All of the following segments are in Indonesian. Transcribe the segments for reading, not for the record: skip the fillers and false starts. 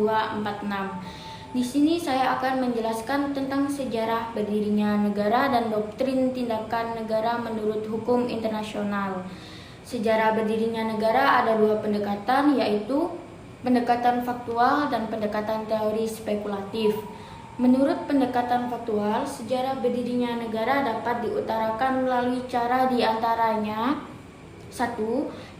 246. Di sini saya akan menjelaskan tentang sejarah berdirinya negara dan doktrin tindakan negara menurut hukum internasional. Sejarah berdirinya negara ada dua pendekatan, yaitu pendekatan faktual dan pendekatan teori spekulatif. Menurut pendekatan faktual, sejarah berdirinya negara dapat diutarakan melalui cara diantaranya: 1.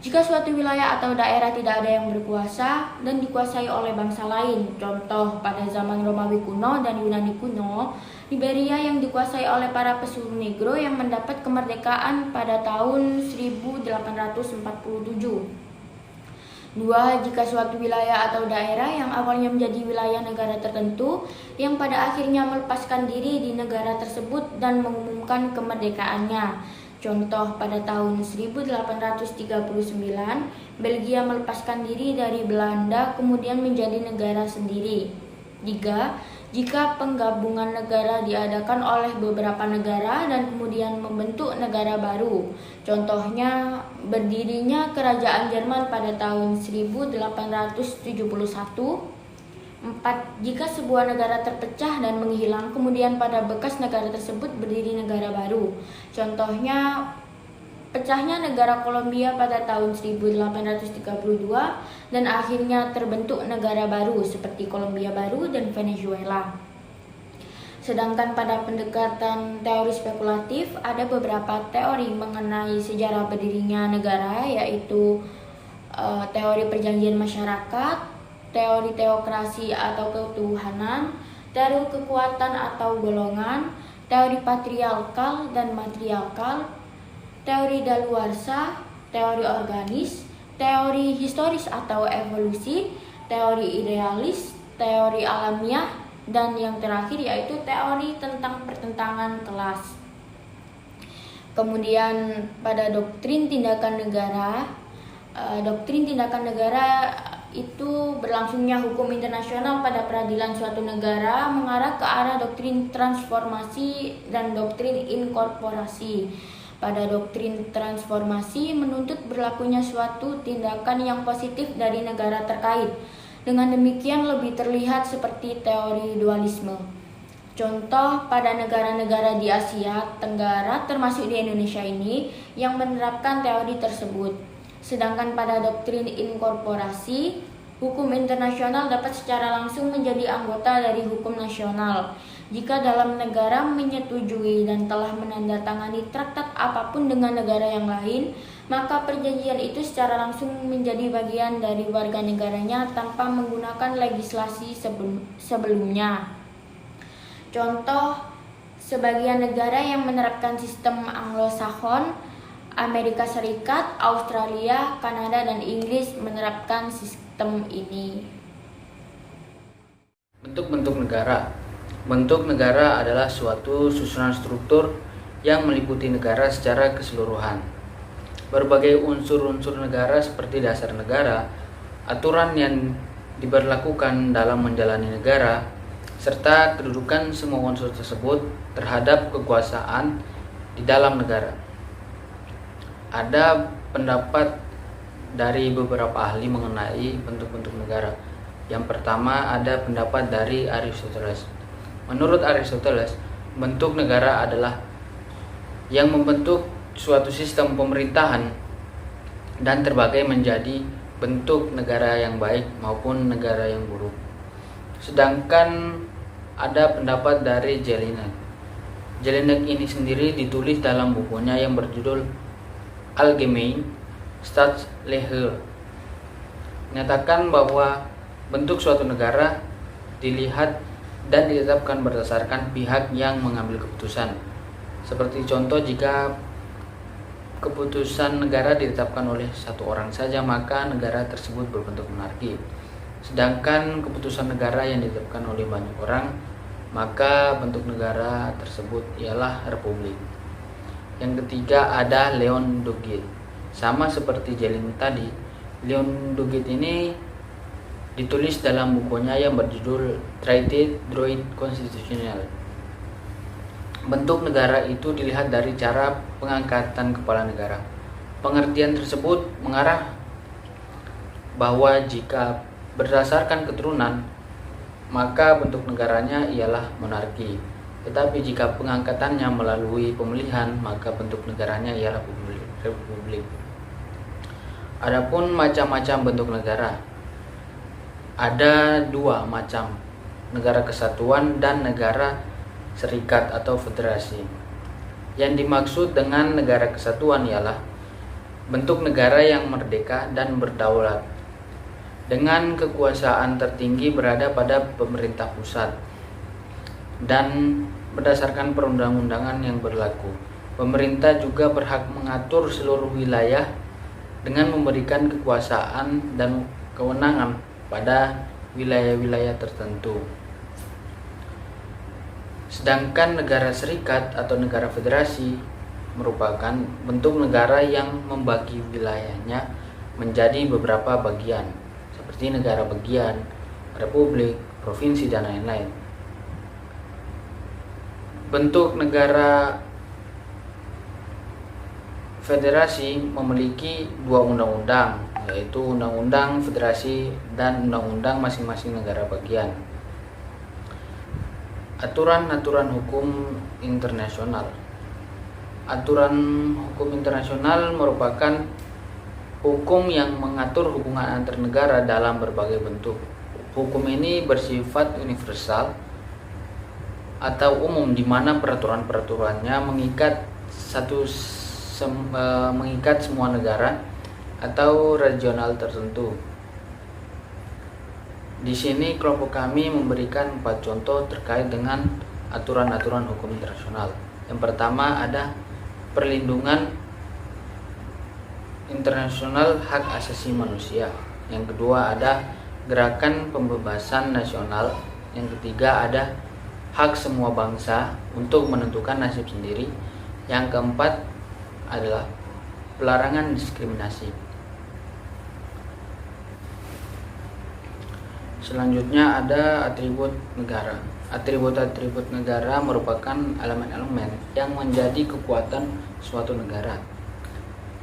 Jika suatu wilayah atau daerah tidak ada yang berkuasa dan dikuasai oleh bangsa lain. Contoh, pada zaman Romawi kuno dan Yunani kuno, Liberia yang dikuasai oleh para pesuruh Negro yang mendapat kemerdekaan pada tahun 1847. 2. Jika suatu wilayah atau daerah yang awalnya menjadi wilayah negara tertentu yang pada akhirnya melepaskan diri di negara tersebut dan mengumumkan kemerdekaannya. Contoh, pada tahun 1839, Belgia melepaskan diri dari Belanda kemudian menjadi negara sendiri. 3. Jika penggabungan negara diadakan oleh beberapa negara dan kemudian membentuk negara baru. Contohnya, berdirinya Kerajaan Jerman pada tahun 1871. 4. Jika sebuah negara terpecah dan menghilang, kemudian pada bekas negara tersebut berdiri negara baru. Contohnya, pecahnya negara Kolombia pada tahun 1832 dan akhirnya terbentuk negara baru seperti Kolombia Baru dan Venezuela. Sedangkan pada pendekatan teori spekulatif ada beberapa teori mengenai sejarah berdirinya negara, yaitu teori perjanjian masyarakat, teori teokrasi atau ketuhanan, teori kekuatan atau golongan, teori patriarkal dan matriarkal, teori daluarsa, teori organis, teori historis atau evolusi, teori idealis, teori alamiah, dan yang terakhir yaitu teori tentang pertentangan kelas. Kemudian pada doktrin tindakan negara itu berlangsungnya hukum internasional pada peradilan suatu negara mengarah ke arah doktrin transformasi dan doktrin inkorporasi. Pada doktrin transformasi menuntut berlakunya suatu tindakan yang positif dari negara terkait. Dengan demikian lebih terlihat seperti teori dualisme. Contoh, pada negara-negara di Asia Tenggara termasuk di Indonesia ini yang menerapkan teori tersebut. Sedangkan pada doktrin inkorporasi, hukum internasional dapat secara langsung menjadi anggota dari hukum nasional. Jika dalam negara menyetujui dan telah menandatangani traktat apapun dengan negara yang lain, maka perjanjian itu secara langsung menjadi bagian dari warga negaranya tanpa menggunakan legislasi sebelumnya. Contoh, sebagian negara yang menerapkan sistem Anglo-Saxon, Amerika Serikat, Australia, Kanada, dan Inggris menerapkan sistem ini. Bentuk-bentuk negara. Bentuk negara adalah suatu susunan struktur yang meliputi negara secara keseluruhan. Berbagai unsur-unsur negara seperti dasar negara, aturan yang diberlakukan dalam menjalani negara, serta kedudukan semua unsur tersebut terhadap kekuasaan di dalam negara. Ada pendapat dari beberapa ahli mengenai bentuk-bentuk negara. Yang pertama ada pendapat dari Aristoteles. Menurut Aristoteles, bentuk negara adalah yang membentuk suatu sistem pemerintahan dan terbagi menjadi bentuk negara yang baik maupun negara yang buruk. Sedangkan ada pendapat dari Jelinek. Jelinek ini sendiri ditulis dalam bukunya yang berjudul Allgemeine Staatslehre, menyatakan bahwa bentuk suatu negara dilihat dan ditetapkan berdasarkan pihak yang mengambil keputusan. Seperti contoh, jika keputusan negara ditetapkan oleh satu orang saja, maka negara tersebut berbentuk monarki. Sedangkan keputusan negara yang ditetapkan oleh banyak orang, maka bentuk negara tersebut ialah republik. Yang ketiga ada Leon Duguid. Sama seperti Jelin tadi, Leon Duguid ini ditulis dalam bukunya yang berjudul Traité droit constitutionnel. Bentuk negara itu dilihat dari cara pengangkatan kepala negara. Pengertian tersebut mengarah bahwa jika berdasarkan keturunan, maka bentuk negaranya ialah monarki. Tetapi jika pengangkatannya melalui pemilihan, maka bentuk negaranya ialah republik. Adapun macam-macam bentuk negara, ada dua macam, negara kesatuan dan negara serikat atau federasi. Yang dimaksud dengan negara kesatuan ialah bentuk negara yang merdeka dan berdaulat, dengan kekuasaan tertinggi berada pada pemerintah pusat, dan berdasarkan perundang-undangan yang berlaku. Pemerintah juga berhak mengatur seluruh wilayah dengan memberikan kekuasaan dan kewenangan pada wilayah-wilayah tertentu. Sedangkan negara serikat atau negara federasi merupakan bentuk negara yang membagi wilayahnya menjadi beberapa bagian, seperti negara bagian, republik, provinsi, dan lain-lain. Bentuk negara federasi memiliki dua undang-undang, yaitu Undang-Undang Federasi dan Undang-Undang masing-masing negara bagian. Aturan-aturan hukum internasional. Aturan hukum internasional merupakan hukum yang mengatur hubungan antar negara dalam berbagai bentuk. Hukum ini bersifat universal atau umum, di mana peraturan-peraturannya mengikat semua negara atau regional tertentu. Di sini kelompok kami memberikan 4 contoh terkait dengan aturan-aturan hukum internasional. Yang pertama ada perlindungan internasional hak asasi manusia. Yang kedua ada gerakan pembebasan nasional. Yang ketiga ada hak semua bangsa untuk menentukan nasib sendiri. Yang keempat adalah pelarangan diskriminasi. Selanjutnya ada atribut negara. Atribut-atribut negara merupakan elemen-elemen yang menjadi kekuatan suatu negara.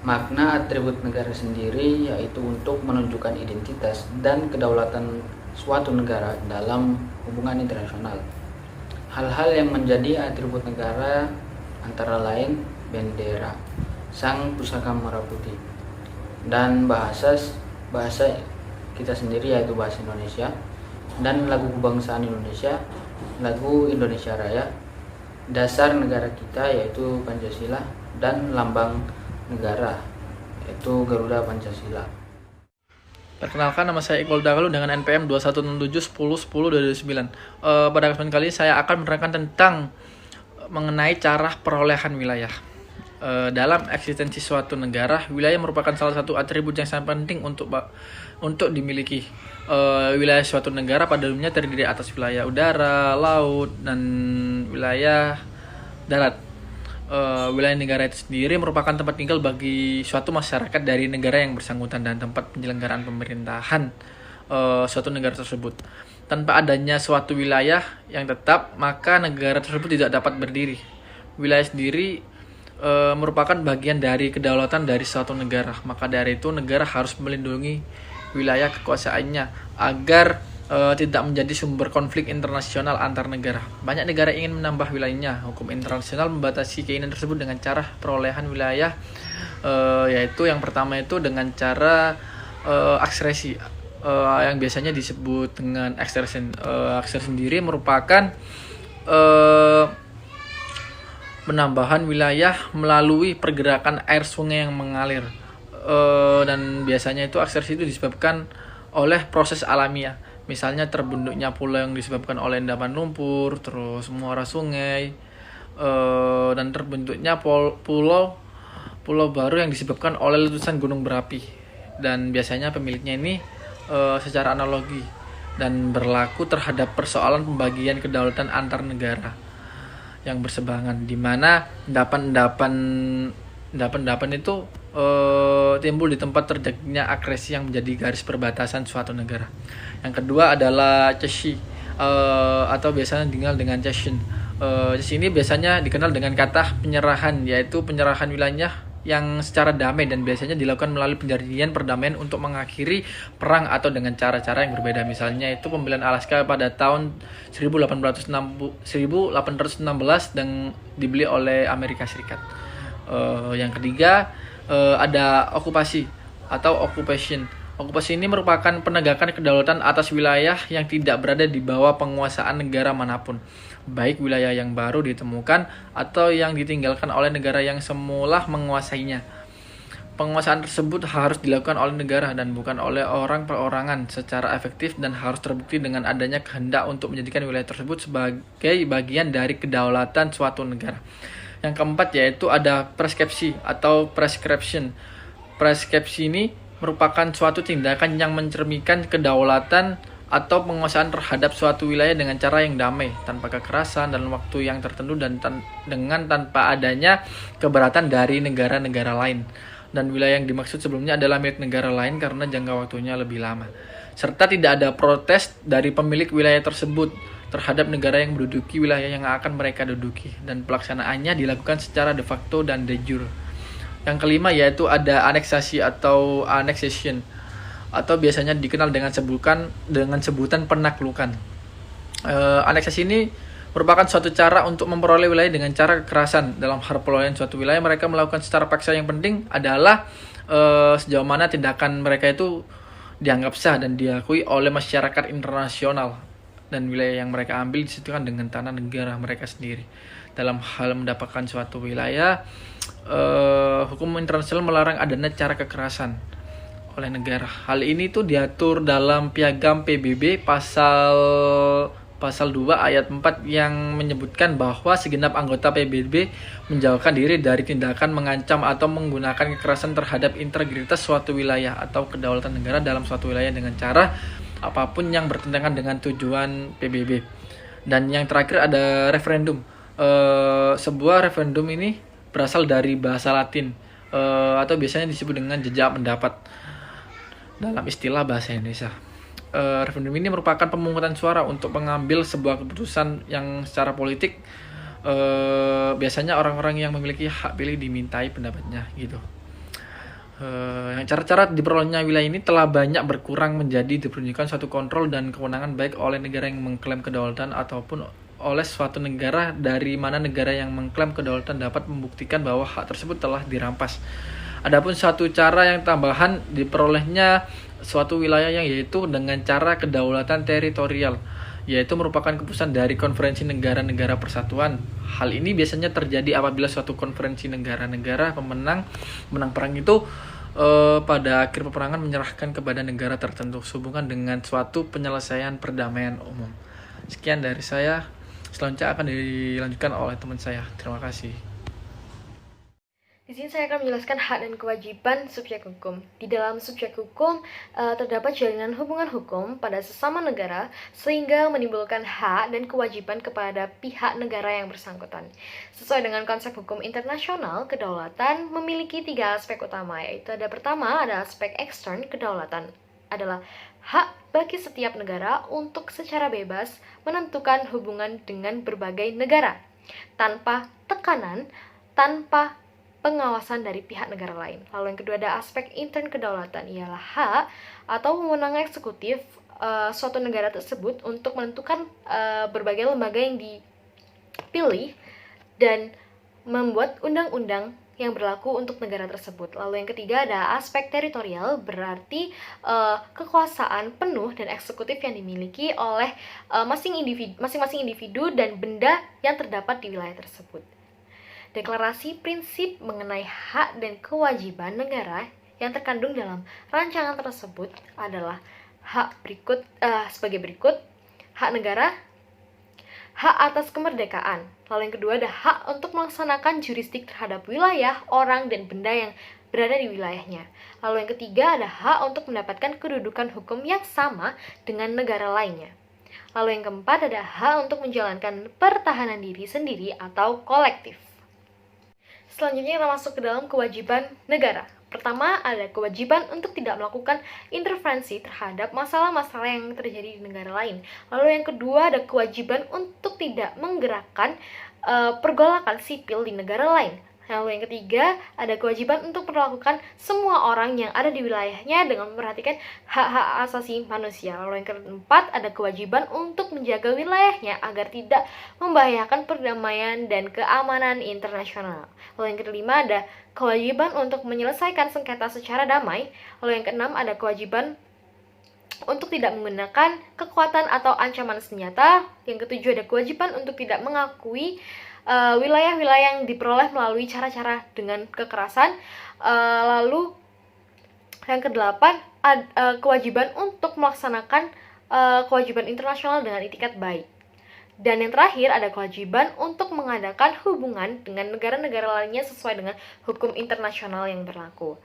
Makna atribut negara sendiri yaitu untuk menunjukkan identitas dan kedaulatan suatu negara dalam hubungan internasional. Hal-hal yang menjadi atribut negara antara lain bendera, sang pusaka merah putih, dan bahasa kita sendiri yaitu bahasa Indonesia, dan lagu kebangsaan Indonesia, lagu Indonesia Raya, dasar negara kita yaitu Pancasila, dan lambang negara yaitu Garuda Pancasila. Perkenalkan, nama saya Iqbal Dakalu dengan NPM 2167101029. Pada kesempatan kali ini saya akan menerangkan tentang mengenai cara perolehan wilayah. Dalam eksistensi suatu negara, wilayah merupakan salah satu atribut yang sangat penting untuk dimiliki. Wilayah suatu negara pada umumnya terdiri atas wilayah udara, laut, dan wilayah darat. Wilayah negara itu sendiri merupakan tempat tinggal bagi suatu masyarakat dari negara yang bersangkutan dan tempat penyelenggaraan pemerintahan suatu negara tersebut. Tanpa adanya suatu wilayah yang tetap, maka negara tersebut tidak dapat berdiri. Wilayah sendiri merupakan bagian dari kedaulatan dari suatu negara. Maka dari itu negara harus melindungi wilayah kekuasaannya agar tidak menjadi sumber konflik internasional antar negara. Banyak negara ingin menambah wilayahnya. Hukum internasional membatasi keinginan tersebut dengan cara perolehan wilayah, yaitu yang pertama itu dengan cara aksesi, yang biasanya disebut dengan extraction. Extraction sendiri merupakan penambahan wilayah melalui pergerakan air sungai yang mengalir, dan biasanya itu aksesi itu disebabkan oleh proses alamiah. Misalnya terbentuknya pulau yang disebabkan oleh endapan lumpur, terus muara sungai, dan terbentuknya pulau baru yang disebabkan oleh letusan gunung berapi. Dan biasanya pemiliknya ini secara analogi dan berlaku terhadap persoalan pembagian kedaulatan antar negara yang berseberangan, di mana endapan itu timbul di tempat terjadinya agresi yang menjadi garis perbatasan suatu negara. Yang kedua adalah cesi, atau biasanya dikenal dengan cession. Cesi ini biasanya dikenal dengan kata penyerahan, yaitu penyerahan wilayah yang secara damai dan biasanya dilakukan melalui perjanjian perdamaian untuk mengakhiri perang atau dengan cara-cara yang berbeda. Misalnya itu pembelian Alaska pada tahun 1816 dan dibeli oleh Amerika Serikat. Yang ketiga ada okupasi atau occupation. Okupasi ini merupakan penegakan kedaulatan atas wilayah yang tidak berada di bawah penguasaan negara manapun, baik wilayah yang baru ditemukan atau yang ditinggalkan oleh negara yang semula menguasainya. Penguasaan tersebut harus dilakukan oleh negara dan bukan oleh orang perorangan secara efektif dan harus terbukti dengan adanya kehendak untuk menjadikan wilayah tersebut sebagai bagian dari kedaulatan suatu negara. Yang keempat yaitu ada preskripsi atau prescription. Preskripsi ini merupakan suatu tindakan yang mencerminkan kedaulatan atau penguasaan terhadap suatu wilayah dengan cara yang damai, tanpa kekerasan dalam waktu yang tertentu dan dengan tanpa adanya keberatan dari negara-negara lain. Dan wilayah yang dimaksud sebelumnya adalah milik negara lain karena jangka waktunya lebih lama. Serta tidak ada protes dari pemilik wilayah tersebut terhadap negara yang menduduki wilayah yang akan mereka duduki, dan pelaksanaannya dilakukan secara de facto dan de jure. Yang kelima yaitu ada aneksasi atau annexation, atau biasanya dikenal dengan sebutan penaklukan. Aneksasi ini merupakan suatu cara untuk memperoleh wilayah dengan cara kekerasan. Dalam hal perolehan suatu wilayah, mereka melakukan secara paksa. Yang penting adalah sejauh mana tindakan mereka itu dianggap sah dan diakui oleh masyarakat internasional, dan wilayah yang mereka ambil disitukan dengan tanah negara mereka sendiri. Dalam hal mendapatkan suatu wilayah, hukum internasional melarang adanya cara kekerasan oleh negara. Hal ini tuh diatur dalam Piagam PBB pasal 2 ayat 4 yang menyebutkan bahwa segenap anggota PBB menjauhkan diri dari tindakan mengancam atau menggunakan kekerasan terhadap integritas suatu wilayah atau kedaulatan negara dalam suatu wilayah dengan cara apapun yang bertentangan dengan tujuan PBB. Dan yang terakhir ada referendum. Sebuah referendum ini berasal dari bahasa Latin atau biasanya disebut dengan jejak pendapat dalam istilah bahasa Indonesia. Referendum ini merupakan pemungutan suara untuk mengambil sebuah keputusan yang secara politik. Biasanya orang-orang yang memiliki hak pilih dimintai pendapatnya gitu. Yang cara-cara diperolehnya wilayah ini telah banyak berkurang menjadi diperuntukkan suatu kontrol dan kewenangan baik oleh negara yang mengklaim kedaulatan ataupun oleh suatu negara dari mana negara yang mengklaim kedaulatan dapat membuktikan bahwa hak tersebut telah dirampas. Adapun satu cara yang tambahan diperolehnya suatu wilayah yang yaitu dengan cara kedaulatan teritorial, yaitu merupakan keputusan dari konferensi negara-negara persatuan. Hal ini biasanya terjadi apabila suatu konferensi negara-negara pemenang perang itu pada akhir peperangan menyerahkan kepada negara tertentu sehubungan dengan suatu penyelesaian perdamaian umum. Sekian dari saya. Selanjutnya akan dilanjutkan oleh teman saya. Terima kasih. Di sini saya akan menjelaskan hak dan kewajiban subjek hukum. Di dalam subjek hukum terdapat jalinan hubungan hukum pada sesama negara sehingga menimbulkan hak dan kewajiban kepada pihak negara yang bersangkutan. Sesuai dengan konsep hukum internasional, kedaulatan memiliki 3 aspek utama, yaitu pertama ada aspek ekstern. Kedaulatan adalah hak bagi setiap negara untuk secara bebas menentukan hubungan dengan berbagai negara tanpa tekanan, tanpa pengawasan dari pihak negara lain. Lalu yang kedua ada aspek intern. Kedaulatan ialah hak atau wewenang eksekutif suatu negara tersebut untuk menentukan berbagai lembaga yang dipilih dan membuat undang-undang yang berlaku untuk negara tersebut. Lalu yang ketiga ada aspek teritorial, berarti kekuasaan penuh dan eksekutif yang dimiliki oleh masing-masing individu dan benda yang terdapat di wilayah tersebut. Deklarasi prinsip mengenai hak dan kewajiban negara yang terkandung dalam rancangan tersebut adalah sebagai berikut. Hak negara, hak atas kemerdekaan. Lalu yang kedua ada hak untuk melaksanakan jurisdik terhadap wilayah, orang, dan benda yang berada di wilayahnya. Lalu yang ketiga ada hak untuk mendapatkan kedudukan hukum yang sama dengan negara lainnya. Lalu yang keempat ada hak untuk menjalankan pertahanan diri sendiri atau kolektif. Selanjutnya kita masuk ke dalam kewajiban negara. Pertama, ada kewajiban untuk tidak melakukan intervensi terhadap masalah-masalah yang terjadi di negara lain. Lalu yang kedua, ada kewajiban untuk tidak menggerakkan pergolakan sipil di negara lain. Lalu yang ketiga, ada kewajiban untuk memperlakukan semua orang yang ada di wilayahnya dengan memperhatikan hak-hak asasi manusia. Lalu yang keempat, ada kewajiban untuk menjaga wilayahnya agar tidak membahayakan perdamaian dan keamanan internasional. Lalu yang kelima, ada kewajiban untuk menyelesaikan sengketa secara damai. Lalu yang keenam, ada kewajiban untuk tidak menggunakan kekuatan atau ancaman senjata. Yang ketujuh, ada kewajiban untuk tidak mengakui wilayah-wilayah yang diperoleh melalui cara-cara dengan kekerasan. Lalu yang kedelapan, kewajiban untuk melaksanakan kewajiban internasional dengan itikat baik. Dan yang terakhir, ada kewajiban untuk mengadakan hubungan dengan negara-negara lainnya sesuai dengan hukum internasional yang berlaku.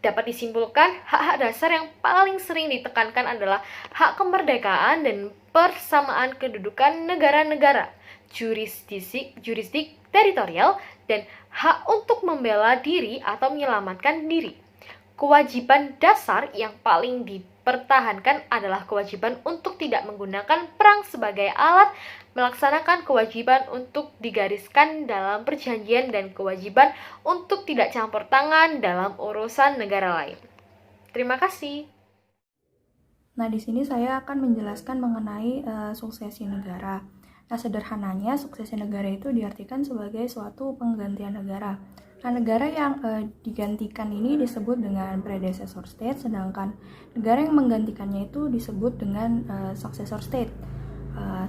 Dapat disimpulkan, hak-hak dasar yang paling sering ditekankan adalah hak kemerdekaan dan persamaan kedudukan negara-negara, jurisdik teritorial, dan hak untuk membela diri atau menyelamatkan diri. Kewajiban dasar yang paling dipertahankan adalah kewajiban untuk tidak menggunakan perang sebagai alat, melaksanakan kewajiban untuk digariskan dalam perjanjian, dan kewajiban untuk tidak campur tangan dalam urusan negara lain. Terima kasih. Nah, di sini saya akan menjelaskan mengenai suksesi negara. Nah, sederhananya suksesi negara itu diartikan sebagai suatu penggantian negara. Nah, negara yang digantikan ini disebut dengan predecessor state, sedangkan negara yang menggantikannya itu disebut dengan successor state.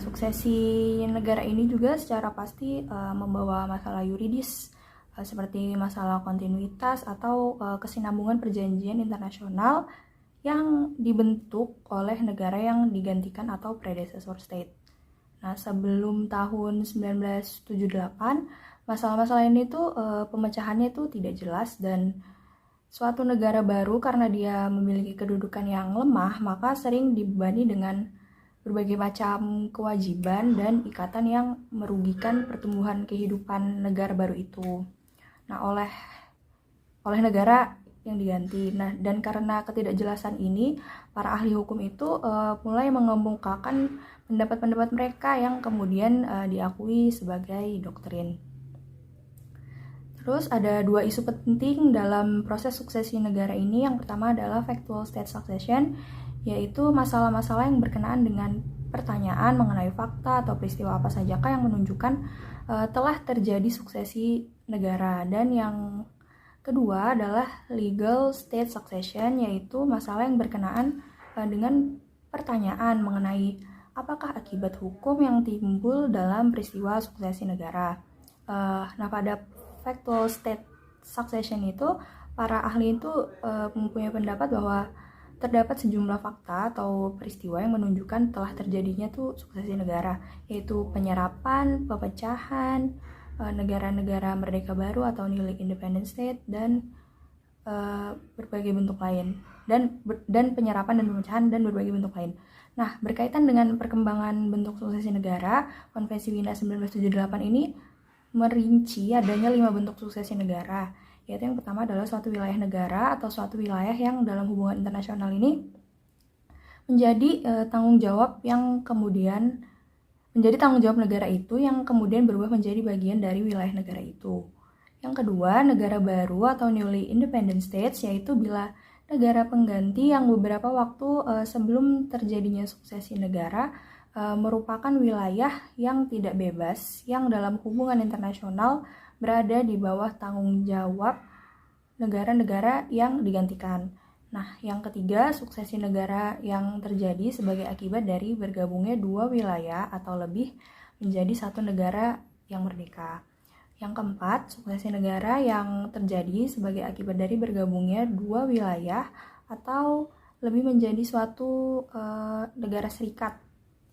Suksesi negara ini juga secara pasti membawa masalah yuridis seperti masalah kontinuitas atau kesinambungan perjanjian internasional yang dibentuk oleh negara yang digantikan atau predecessor state. Nah, sebelum tahun 1978, masalah-masalah ini tuh pemecahannya tuh tidak jelas, dan suatu negara baru karena dia memiliki kedudukan yang lemah, maka sering dibebani dengan berbagai macam kewajiban dan ikatan yang merugikan pertumbuhan kehidupan negara baru itu. Nah, oleh negara yang diganti. Nah, dan karena ketidakjelasan ini, para ahli hukum itu mulai mengemukakan pendapat-pendapat mereka yang kemudian diakui sebagai doktrin. Terus ada dua isu penting dalam proses suksesi negara ini. Yang pertama adalah factual state succession, yaitu masalah-masalah yang berkenaan dengan pertanyaan mengenai fakta atau peristiwa apa sajakah yang menunjukkan telah terjadi suksesi negara. Dan yang kedua adalah legal state succession, yaitu masalah yang berkenaan dengan pertanyaan mengenai apakah akibat hukum yang timbul dalam peristiwa suksesi negara. Nah, pada factual state succession itu, para ahli itu mempunyai pendapat bahwa terdapat sejumlah fakta atau peristiwa yang menunjukkan telah terjadinya tuh suksesi negara, yaitu penyerapan, pemecahan, negara-negara merdeka baru atau newly independent state, dan berbagai bentuk lain, dan penyerapan dan pemecahan dan berbagai bentuk lain. Nah, berkaitan dengan perkembangan bentuk suksesi negara, Konvensi Wina 1978 ini merinci adanya 5 bentuk suksesi negara, yaitu yang pertama adalah suatu wilayah negara atau suatu wilayah yang dalam hubungan internasional ini menjadi tanggung jawab negara itu yang kemudian berubah menjadi bagian dari wilayah negara itu. Yang kedua, negara baru atau newly independent states, yaitu bila negara pengganti yang beberapa waktu sebelum terjadinya suksesi negara merupakan wilayah yang tidak bebas, yang dalam hubungan internasional berada di bawah tanggung jawab negara-negara yang digantikan. Nah, yang ketiga, suksesi negara yang terjadi sebagai akibat dari bergabungnya dua wilayah atau lebih menjadi satu negara yang merdeka. Yang keempat, suksesi negara yang terjadi sebagai akibat dari bergabungnya dua wilayah atau lebih menjadi suatu negara serikat.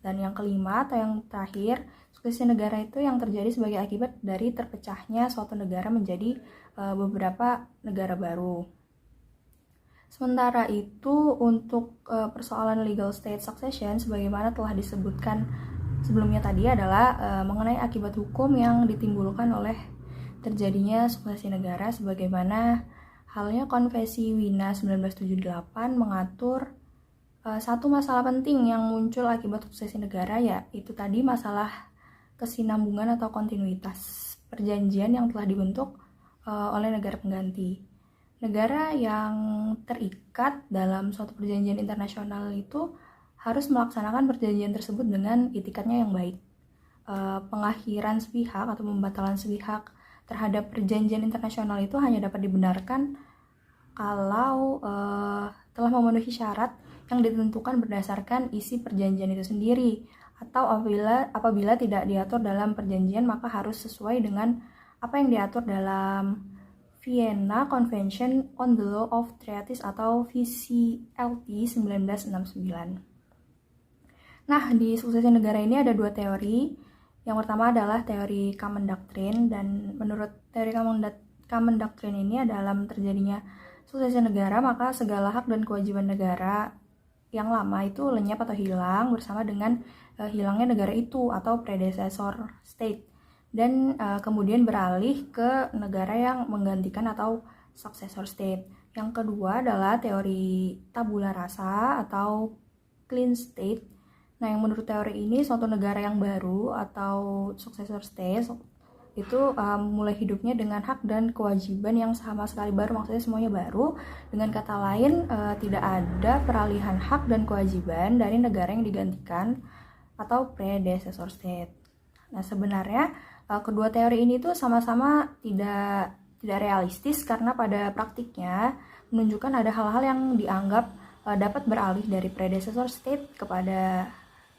Dan yang kelima atau yang terakhir, suksesi negara itu yang terjadi sebagai akibat dari terpecahnya suatu negara menjadi beberapa negara baru. Sementara itu, untuk persoalan legal state succession, sebagaimana telah disebutkan sebelumnya tadi, adalah mengenai akibat hukum yang ditimbulkan oleh terjadinya suksesi negara, sebagaimana halnya Konvensi Wina 1978 mengatur satu masalah penting yang muncul akibat suksesi negara, yaitu tadi masalah kesinambungan atau kontinuitas perjanjian yang telah dibentuk oleh negara pengganti. Negara yang terikat dalam suatu perjanjian internasional itu harus melaksanakan perjanjian tersebut dengan itikadnya yang baik. Pengakhiran sepihak atau pembatalan sepihak terhadap perjanjian internasional itu hanya dapat dibenarkan kalau telah memenuhi syarat yang ditentukan berdasarkan isi perjanjian itu sendiri, atau apabila tidak diatur dalam perjanjian maka harus sesuai dengan apa yang diatur dalam Vienna Convention on the Law of Treaties atau VCLT 1969. Nah, di suksesi negara ini ada dua teori. Yang pertama adalah teori Common Doctrine, dan menurut teori Common Doctrine ini dalam terjadinya suksesi negara maka segala hak dan kewajiban negara yang lama itu lenyap atau hilang bersama dengan hilangnya negara itu atau predecessor state, dan kemudian beralih ke negara yang menggantikan atau successor state. Yang kedua adalah teori tabula rasa atau clean state. Nah, yang menurut teori ini suatu negara yang baru atau successor state itu mulai hidupnya dengan hak dan kewajiban yang sama sekali baru, maksudnya semuanya baru. Dengan kata lain, tidak ada peralihan hak dan kewajiban dari negara yang digantikan atau predecessor state. Nah, sebenarnya kedua teori ini tuh sama-sama tidak realistis karena pada praktiknya menunjukkan ada hal-hal yang dianggap dapat beralih dari predecessor state kepada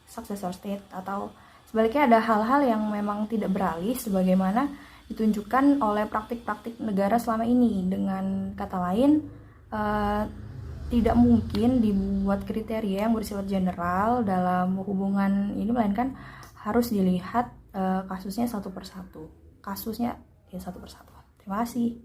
successor state, atau sebaliknya ada hal-hal yang memang tidak beralih sebagaimana ditunjukkan oleh praktik-praktik negara selama ini. Dengan kata lain, tidak mungkin dibuat kriteria yang bersifat general dalam hubungan ini, melainkan harus dilihat kasusnya satu persatu. Terima kasih.